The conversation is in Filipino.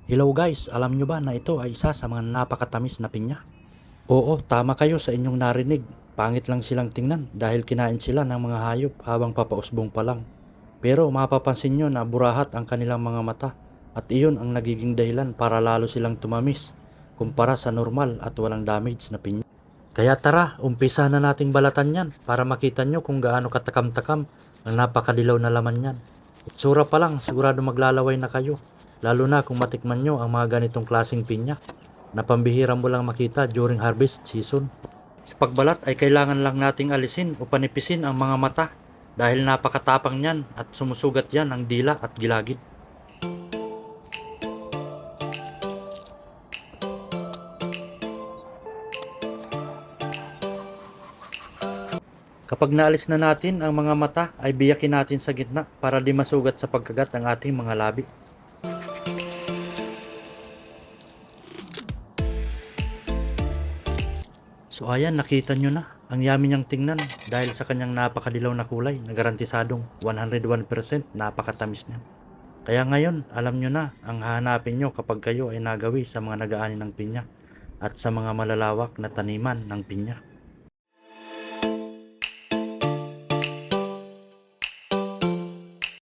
Hello guys, alam nyo ba na ito ay isa sa mga napakatamis na pinya? Oo, tama kayo sa inyong narinig. Pangit lang silang tingnan dahil kinain sila ng mga hayop habang papausbong pa lang. Pero mapapansin nyo na burahat ang kanilang mga mata at iyon ang nagiging dahilan para lalo silang tumamis kumpara sa normal at walang damage na pinya. Kaya tara, umpisa na nating balatan yan para makita nyo kung gaano katakam-takam ang napakadilaw na laman yan. Itsura pa lang, sigurado maglalaway na kayo. Lalo na kung matikman nyo ang mga ganitong klaseng pinya na pambihira mo lang makita during harvest season. Sa pagbalat ay kailangan lang nating alisin o panipisin ang mga mata dahil napakatapang niyan at sumusugat yan ang dila at gilagid. Kapag naalis na natin ang mga mata ay biyakin natin sa gitna para di masugat sa pagkagat ang ating mga labi. So ayan, nakita nyo na. Ang yummy niyang tingnan dahil sa kanyang napakadilaw na kulay na garantisadong 101% napakatamis niya. Kaya ngayon, alam nyo na ang hahanapin nyo kapag kayo ay nagawi sa mga nag-aani ng pinya at sa mga malalawak na taniman ng pinya.